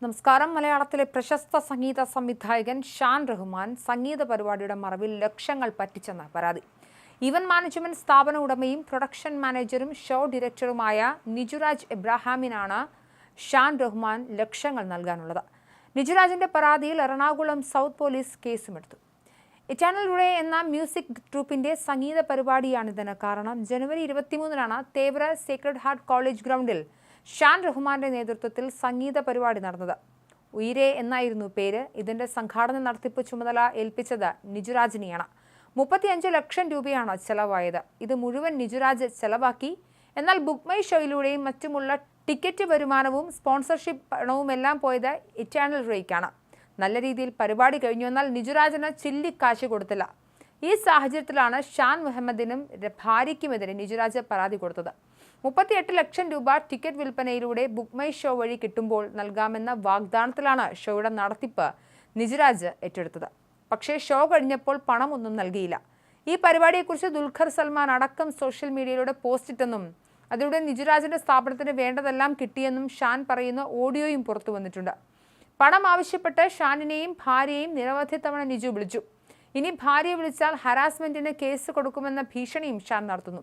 നമസ്കാരം. മലയാളത്തിലെ പ്രശസ്ത സംഗീത സംവിധായകൻ ഷാൻ റഹ്മാൻ സംഗീത പരിപാടിയുടെ മറവിൽ ലക്ഷങ്ങൾ പറ്റിച്ചെന്ന പരാതി. ഈവന്റ് മാനേജ്മെന്റ് സ്ഥാപന ഉടമയും പ്രൊഡക്ഷൻ മാനേജരും ഷോ ഡയറക്ടറുമായ നിജുരാജ് എബ്രഹാമിനാണ് ഷാൻ റഹ്മാൻ ലക്ഷങ്ങൾ നൽകാനുള്ളത്. നിജുരാജിന്റെ പരാതിയിൽ എറണാകുളം സൗത്ത് പോലീസ് കേസുമെടുത്തു. ഇറ്റാനൽ ടുഡേ എന്ന മ്യൂസിക് ട്രൂപ്പിന്റെ സംഗീത പരിപാടിയാണിതിന് കാരണം. ജനുവരി 23-നാണ് തേവര സേക്രഡ് ഹാർട്ട് കോളേജ് ഗ്രൗണ്ടിൽ ഷാൻ റഹ്മാന്റെ നേതൃത്വത്തിൽ സംഗീത പരിപാടി നടന്നത്. ഉയിരെ എന്നായിരുന്നു പേര്. ഇതിന്റെ സംഘാടന നടത്തിപ്പ് ചുമതല ഏൽപ്പിച്ചത് നിജുരാജിനെയാണ്. 35 ലക്ഷം രൂപയാണ് ചെലവായത്. ഇത് മുഴുവൻ നിജുരാജ് ചെലവാക്കി. എന്നാൽ ബുക്ക് മൈ ഷോയിലൂടെയും മറ്റുമുള്ള ടിക്കറ്റ് വരുമാനവും സ്പോൺസർഷിപ്പ് പണവുമെല്ലാം പോയത് ഇറ്റാനൽ ടുഡേക്കാണ്. നല്ല രീതിയിൽ പരിപാടി കഴിഞ്ഞു, എന്നാൽ നിജുരാജിന് ചില്ലിക്കാശ് കൊടുത്തില്ല. ഈ സാഹചര്യത്തിലാണ് ഷാൻ മുഹമ്മദിനും ഭാര്യയ്ക്കുമെതിരെ നിജുരാജ് പരാതി കൊടുത്തത്. 38 ലക്ഷം രൂപ ടിക്കറ്റ് വിൽപ്പനയിലൂടെ ബുക്ക് മൈ ഷോ വഴി കിട്ടുമ്പോൾ നൽകാമെന്ന വാഗ്ദാനത്തിലാണ് ഷോയുടെ നടത്തിപ്പ് നിജുരാജ് ഏറ്റെടുത്തത്. പക്ഷേ ഷോ കഴിഞ്ഞപ്പോൾ പണമൊന്നും നൽകിയില്ല. ഈ പരിപാടിയെക്കുറിച്ച് ദുൽഖർ സൽമാൻ അടക്കം സോഷ്യൽ മീഡിയയിലൂടെ പോസ്റ്റിട്ടെന്നും അതിലൂടെ നിജുരാജിന്റെ സ്ഥാപനത്തിന് വേണ്ടതെല്ലാം കിട്ടിയെന്നും ഷാൻ പറയുന്ന ഓഡിയോയും പുറത്തു വന്നിട്ടുണ്ട്. പണം ആവശ്യപ്പെട്ട് ഷാനിനെയും ഭാര്യയെയും നിരവധി തവണ നിജു വിളിച്ചു. ഇനി ഭാര്യയെ വിളിച്ചാൽ ഹരാസ്മെന്റിന് കേസ് കൊടുക്കുമെന്ന ഭീഷണിയും ഷാൻ നടത്തുന്നു.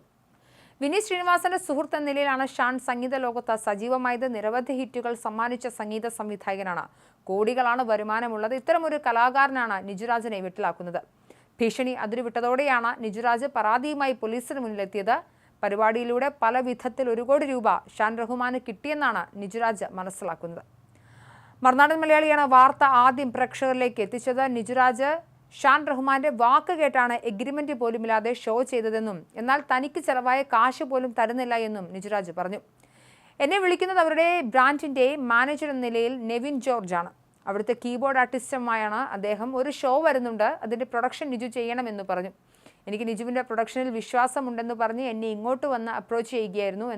വിനീത് ശ്രീനിവാസന്റെ സുഹൃത്ത് എന്ന നിലയിലാണ് ഷാൻ സംഗീത ലോകത്ത് സജീവമായത്. നിരവധി ഹിറ്റുകൾ സമ്മാനിച്ച സംഗീത സംവിധായകനാണ്. കോടികളാണ് വരുമാനമുള്ളത്. ഇത്തരമൊരു കലാകാരനാണ് നിജുരാജിനെ വെട്ടിലാക്കുന്നത്. ഭീഷണി അതിരുവിട്ടതോടെയാണ് നിജുരാജ് പരാതിയുമായി പോലീസിന് മുന്നിലെത്തിയത്. പരിപാടിയിലൂടെ പല വിധത്തിൽ 1 കോടി രൂപ ഷാൻ റഹ്മാന് കിട്ടിയെന്നാണ് നിജുരാജ് മനസ്സിലാക്കുന്നത്. മറുനാടൻ മലയാളിയാണ് വാർത്ത ആദ്യം പ്രേക്ഷകരിലേക്ക് എത്തിച്ചത്. നിജുരാജ് ഷാൻ റഹ്മാന്റെ വാക്ക് കേട്ടാണ് എഗ്രിമെന്റ് പോലുമില്ലാതെ ഷോ ചെയ്തതെന്നും എന്നാൽ തനിക്ക് ചെലവായ കാശ് പോലും തരുന്നില്ല എന്നും നിജുരാജ് പറഞ്ഞു. എന്നെ വിളിക്കുന്നത് അവരുടെ ബ്രാൻഡിന്റെ മാനേജർ എന്ന നിലയിൽ നെവിൻ ജോർജ് ആണ്. അവിടുത്തെ കീബോർഡ് ആർട്ടിസ്റ്റുമായാണ് അദ്ദേഹം. ഒരു ഷോ വരുന്നുണ്ട്, അതിന്റെ പ്രൊഡക്ഷൻ നിജു ചെയ്യണമെന്ന് പറഞ്ഞു. എനിക്ക് നിജുവിന്റെ പ്രൊഡക്ഷനിൽ വിശ്വാസമുണ്ടെന്ന് പറഞ്ഞ് എന്നെ ഇങ്ങോട്ട് വന്ന് അപ്രോച്ച് ചെയ്യുകയായിരുന്നു.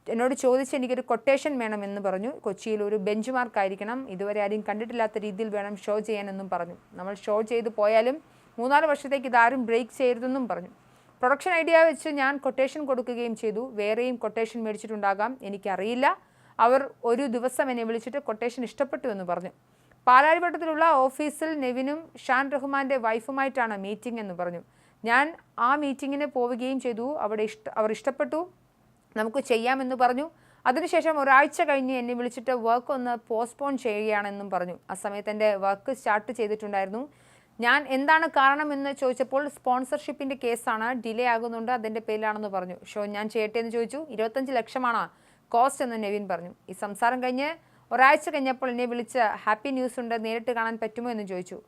എന്നോട് ചോദിച്ച് എനിക്കൊരു കൊട്ടേഷൻ വേണമെന്ന് പറഞ്ഞു. കൊച്ചിയിൽ ഒരു ബെഞ്ച് മാർക്ക് ആയിരിക്കണം, ഇതുവരെ ആരും കണ്ടിട്ടില്ലാത്ത രീതിയിൽ വേണം ഷോ ചെയ്യാനെന്നും പറഞ്ഞു. നമ്മൾ ഷോ ചെയ്ത് പോയാലും 3-4 വർഷത്തേക്ക് ഇതാരും ബ്രേക്ക് ചെയ്യരുതെന്നും പറഞ്ഞു. പ്രൊഡക്ഷൻ ഐഡിയ വെച്ച് ഞാൻ കൊട്ടേഷൻ കൊടുക്കുകയും ചെയ്തു. വേറെയും കൊട്ടേഷൻ മേടിച്ചിട്ടുണ്ടാകാം, എനിക്കറിയില്ല. അവർ ഒരു ദിവസം എന്നെ വിളിച്ചിട്ട് കൊട്ടേഷൻ ഇഷ്ടപ്പെട്ടു എന്ന് പറഞ്ഞു. പാലാരിവട്ടത്തിലുള്ള ഓഫീസിൽ നെവിനും ഷാൻ റഹ്മാന്റെ വൈഫുമായിട്ടാണ് മീറ്റിംഗ് എന്ന് പറഞ്ഞു. ഞാൻ ആ മീറ്റിങ്ങിന് പോവുകയും ചെയ്തു. അവർ ഇഷ്ടപ്പെട്ടു, നമുക്ക് ചെയ്യാമെന്ന് പറഞ്ഞു. അതിനുശേഷം ഒരാഴ്ച കഴിഞ്ഞ് എന്നെ വിളിച്ചിട്ട് വർക്ക് ഒന്ന് പോസ്റ്റ്പോൺ ചെയ്യുകയാണെന്നും പറഞ്ഞു. ആ സമയത്ത് എൻ്റെ വർക്ക് സ്റ്റാർട്ട് ചെയ്തിട്ടുണ്ടായിരുന്നു. ഞാൻ എന്താണ് കാരണമെന്ന് ചോദിച്ചപ്പോൾ സ്പോൺസർഷിപ്പിൻ്റെ കേസാണ്, ഡിലേ ആകുന്നുണ്ട്, അതിൻ്റെ പേരിലാണെന്ന് പറഞ്ഞു. ഷോ ഞാൻ ചെയ്യട്ടെ എന്ന് ചോദിച്ചു. 25 ലക്ഷമാണ് കോസ്റ്റ് എന്ന് നെവിൻ പറഞ്ഞു. ഈ സംസാരം കഴിഞ്ഞ് ഒരാഴ്ച കഴിഞ്ഞപ്പോൾ എന്നെ വിളിച്ച് ഹാപ്പി ന്യൂസ് ഉണ്ട്, നേരിട്ട് കാണാൻ പറ്റുമോ എന്ന് ചോദിച്ചു.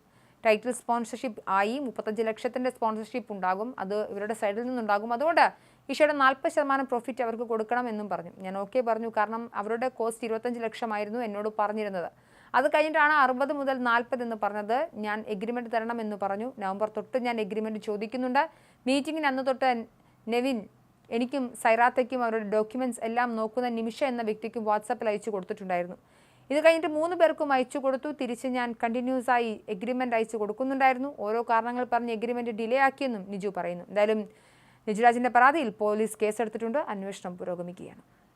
ടൈറ്റിൽ സ്പോൺസർഷിപ്പ് ആയി. 35 ലക്ഷത്തിൻ്റെ സ്പോൺസർഷിപ്പ് ഉണ്ടാകും, അത് ഇവരുടെ സൈഡിൽ നിന്നുണ്ടാകും. അതുകൊണ്ട് ഈശോയുടെ 40% പ്രോഫിറ്റ് അവർക്ക് കൊടുക്കണം എന്നും പറഞ്ഞു. ഞാൻ ഓക്കെ പറഞ്ഞു, കാരണം അവരുടെ കോസ്റ്റ് 25 ലക്ഷമായിരുന്നു എന്നോട് പറഞ്ഞിരുന്നത്. അത് കഴിഞ്ഞിട്ടാണ് 60 മുതൽ 40 എന്ന് പറഞ്ഞത്. ഞാൻ എഗ്രിമെൻറ്റ് തരണം എന്ന് പറഞ്ഞു. നവംബർ തൊട്ട് ഞാൻ എഗ്രിമെൻറ്റ് ചോദിക്കുന്നുണ്ട്. മീറ്റിങ്ങിന് അന്ന് തൊട്ട് നെവിൻ എനിക്കും സൈറാത്തയ്ക്കും അവരുടെ ഡോക്യുമെൻറ്റ്സ് എല്ലാം നോക്കുന്ന നിമിഷ എന്ന വ്യക്തിക്കും വാട്സാപ്പിൽ അയച്ചു കൊടുത്തിട്ടുണ്ടായിരുന്നു. ഇത് കഴിഞ്ഞിട്ട് 3 പേർക്കും അയച്ചു കൊടുത്തു. തിരിച്ച് ഞാൻ കണ്ടിന്യൂസ് ആയി എഗ്രിമെൻറ്റ് അയച്ചു കൊടുക്കുന്നുണ്ടായിരുന്നു. ഓരോ കാരണങ്ങൾ പറഞ്ഞ് എഗ്രിമെൻറ്റ് ഡിലേ ആക്കിയെന്നും നിജു പറയുന്നു. എന്തായാലും നിജുരാജിന്റെ പരാതിയിൽ പോലീസ് കേസെടുത്തിട്ടുണ്ട്. അന്വേഷണം പുരോഗമിക്കുകയാണ്.